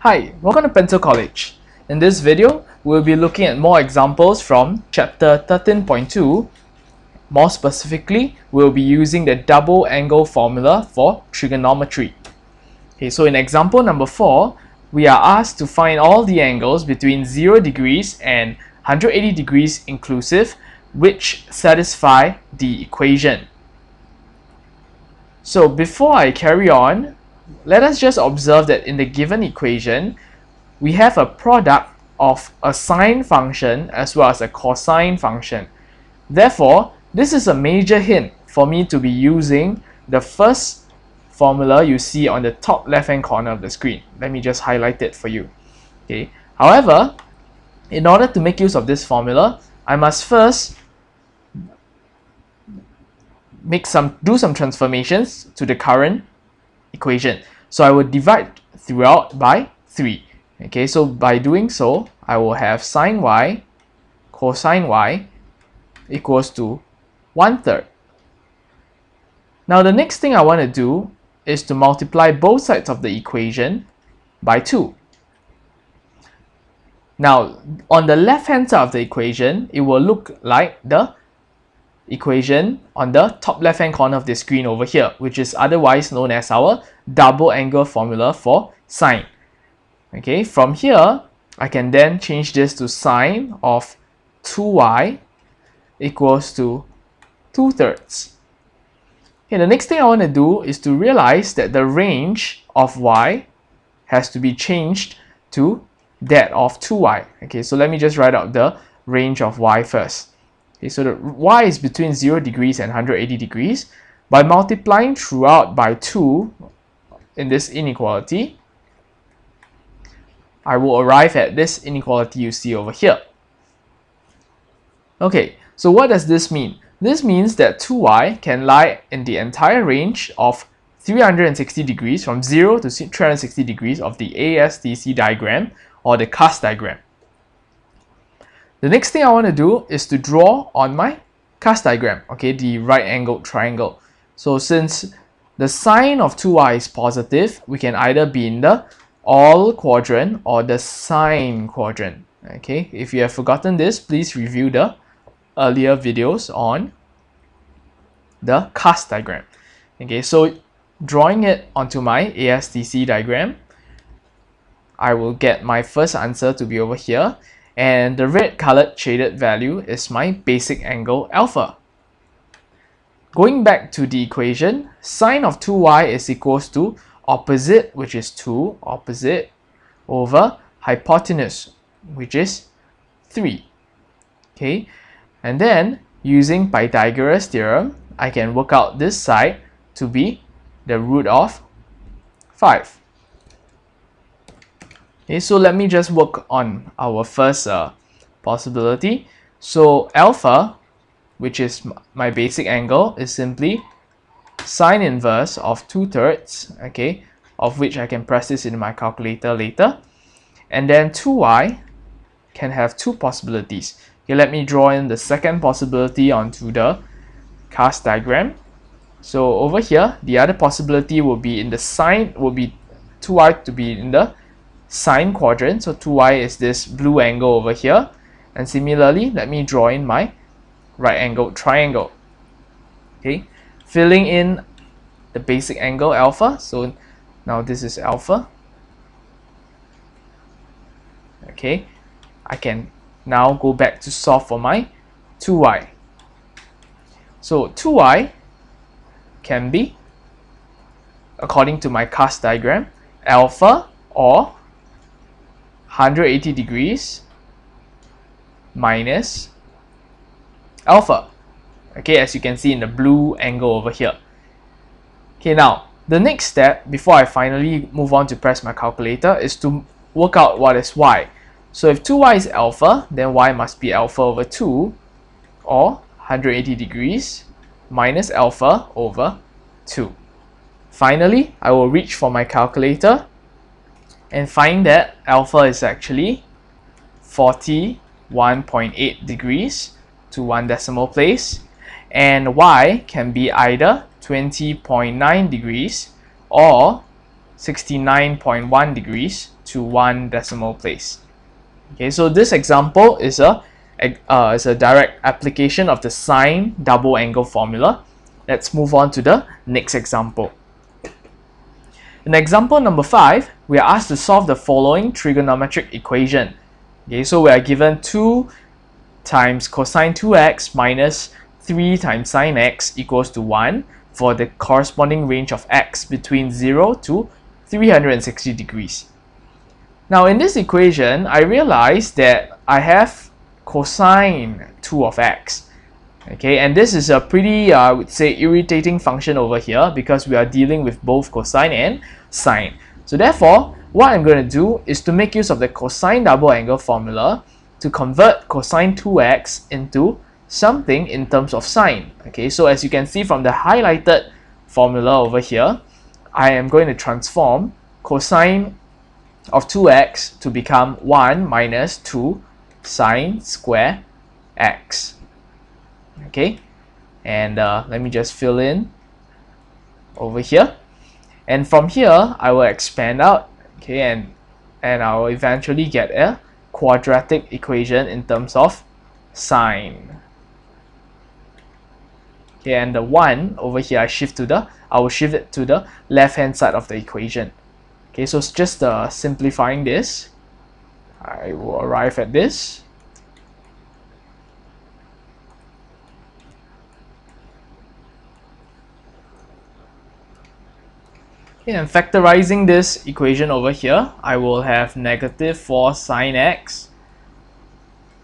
Hi, welcome to Pencil College. In this video, we'll be looking at more examples from Chapter 13.2. More specifically, we'll be using the double angle formula for trigonometry. Okay, so in example number 4, we are asked to find all the angles between 0 degrees and 180 degrees inclusive, which satisfy the equation. So before I carry on, let us just observe that in the given equation, we have a product of a sine function as well as a cosine function. Therefore, this is a major hint for me to be using the first formula you see on the top left hand corner of the screen. Let me just highlight it for you. Okay. However, in order to make use of this formula, I must first do some transformations to the current equation. So I will divide throughout by 3. Okay, so by doing so, I will have sine y cosine y equals to 1/3. Now the next thing I want to do is to multiply both sides of the equation by 2. Now on the left hand side of the equation, it will look like the equation on the top left hand corner of the screen over here, which is otherwise known as our double angle formula for sine. Okay, from here I can then change this to sine of 2y equals to 2/3. Okay, the next thing I want to do is to realize that the range of y has to be changed to that of 2y. Okay, so let me just write out the range of y first. Okay, so the y is between 0 degrees and 180 degrees. By multiplying throughout by 2 in this inequality, I will arrive at this inequality you see over here. Okay, so what does this mean? This means that 2y can lie in the entire range of 360 degrees, from 0 to 360 degrees of the ASTC diagram or the cast diagram. The next thing I want to do is to draw on my cast diagram, okay, the right angled triangle. So since the sign of 2y is positive, we can either be in the all quadrant or the sine quadrant. Okay, if you have forgotten this, please review the earlier videos on the cast diagram. Okay, so drawing it onto my ASTC diagram, I will get my first answer to be over here, and the red colored shaded value is my basic angle alpha. Going back to the equation, sine of 2y is equals to opposite, which is 2, opposite, over hypotenuse, which is 3. Okay, and then using Pythagoras theorem, I can work out this side to be the root of 5. Okay, so let me just work on our first possibility. So alpha, which is my basic angle, is simply sine inverse of 2/3, okay, of which I can press this in my calculator later. And then 2y can have two possibilities. Okay, let me draw in the second possibility onto the cast diagram. So over here, the other possibility will be in the sine, will be 2y to be in the sine quadrant. So 2y is this blue angle over here. And similarly, let me draw in my right angled triangle. Okay, filling in the basic angle alpha. So now this is alpha. Okay, I can now go back to solve for my 2y. So 2y can be, according to my cast diagram, alpha or 180 degrees minus alpha. Okay, as you can see in the blue angle over here. Okay, now the next step before I finally move on to press my calculator is to work out what is y. So if 2y is alpha, then y must be alpha over 2, or 180 degrees minus alpha over 2. Finally, I will reach for my calculator and find that alpha is actually 41.8 degrees to 1 decimal place, and y can be either 20.9 degrees or 69.1 degrees to 1 decimal place. Okay, so this example is a direct application of the sine double angle formula. Let's move on to the next example. In example number 5, we are asked to solve the following trigonometric equation. Okay, so we are given 2 times cosine 2x minus 3 times sine x equals to 1 for the corresponding range of x between 0 to 360 degrees. Now in this equation, I realize that I have cosine 2 of x. Okay, and this is a pretty, I would say, irritating function over here because we are dealing with both cosine and sine. So therefore, what I'm going to do is to make use of the cosine double angle formula to convert cosine 2x into something in terms of sine. Okay, so as you can see from the highlighted formula over here, I am going to transform cosine of 2x to become 1 minus 2 sine square x. Okay, and let me just fill in over here, and from here I will expand out. Okay, and I will eventually get a quadratic equation in terms of sine. Okay, and the 1 over here I will shift it to the left hand side of the equation. Okay, so it's just simplifying this, I will arrive at this. Okay, and factorizing this equation over here, I will have negative 4 sine x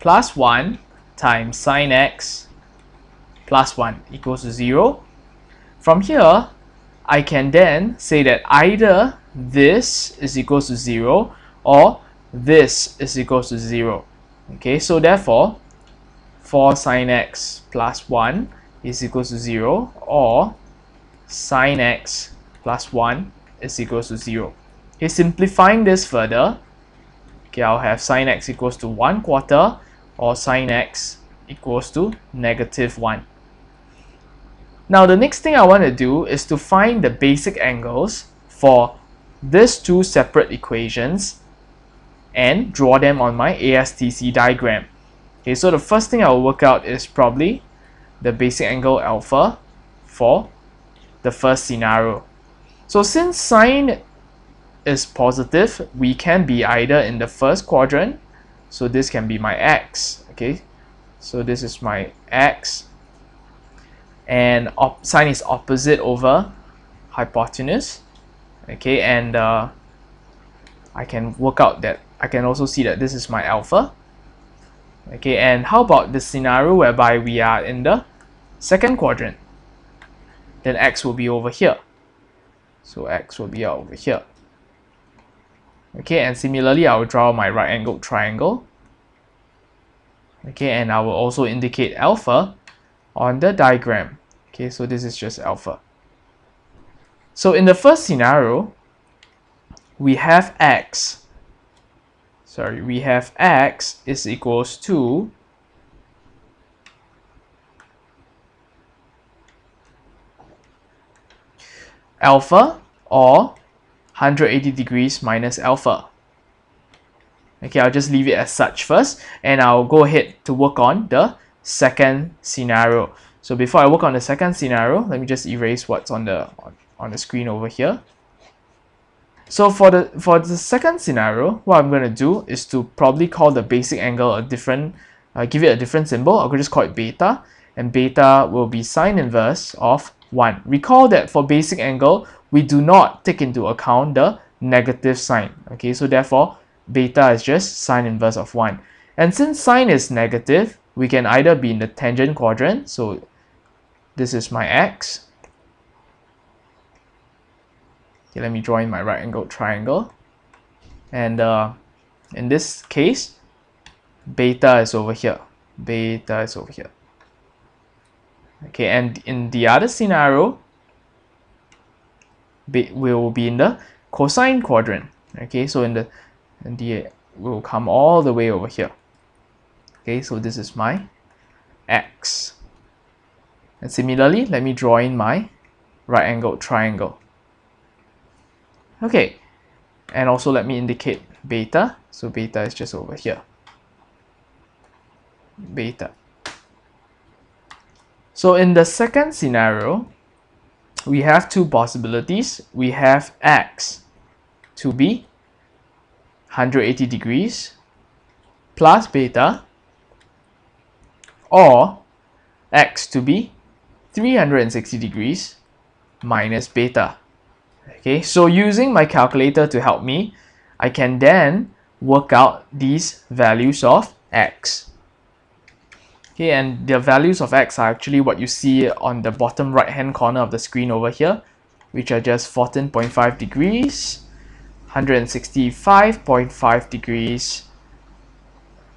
plus 1 times sine x plus 1 equals to 0. From here, I can then say that either this is equals to 0 or this is equals to 0. Okay, so therefore 4 sine x plus 1 is equals to 0, or sine x plus 1 is equals to 0. Okay, simplifying this further, okay, I'll have sine x equals to 1/4 or sine x equals to negative 1. Now the next thing I want to do is to find the basic angles for these two separate equations and draw them on my ASTC diagram. Okay, so the first thing I will work out is probably the basic angle alpha for the first scenario. So since sine is positive, we can be either in the first quadrant, so this can be my x. Okay, so this is my x, and sine is opposite over hypotenuse. Okay, and I can work out that I can also see that this is my alpha. Okay, and how about the scenario whereby we are in the second quadrant? Then x will be over here. So x will be over here. Okay, and similarly, I will draw my right-angled triangle. Okay, and I will also indicate alpha on the diagram. Okay, so this is just alpha. So in the first scenario, we have x is equals to alpha, or 180 degrees minus alpha. Okay, I'll just leave it as such first, and I'll go ahead to work on the second scenario. So before I work on the second scenario, let me just erase what's on the screen over here. So for the second scenario, what I'm going to do is to probably call the basic angle a different, give it a different symbol. I'll just call it beta, and beta will be sine inverse of 1. Recall that for basic angle, we do not take into account the negative sign. Okay, so therefore, beta is just sine inverse of 1. And since sine is negative, we can either be in the tangent quadrant. So this is my x. Okay, let me draw in my right-angled triangle. And in this case, beta is over here. Beta is over here. Okay, and in the other scenario, we will be in the cosine quadrant. Okay, so we'll come all the way over here. Okay, so this is my x. And similarly, let me draw in my right-angled triangle. Okay, And also let me indicate beta. So beta is just over here. Beta. So in the second scenario, we have two possibilities. We have x to be 180 degrees plus beta, or x to be 360 degrees minus beta. Okay, so using my calculator to help me, I can then work out these values of x. Okay, and the values of x are actually what you see on the bottom right hand corner of the screen over here, which are just 14.5 degrees, 165.5 degrees,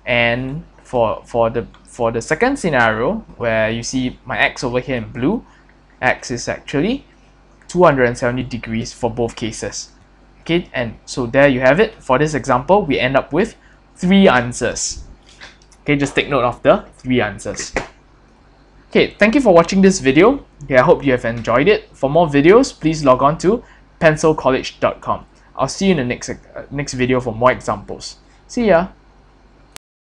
and for the second scenario where you see my x over here in blue, x is actually 270 degrees for both cases. Okay, and so there you have it. For this example, we end up with 3 answers. Okay, just take note of the 3 answers. Okay, thank you for watching this video. Okay, I hope you have enjoyed it. For more videos, please log on to pencilcollege.com. I'll see you in the next video for more examples. See ya!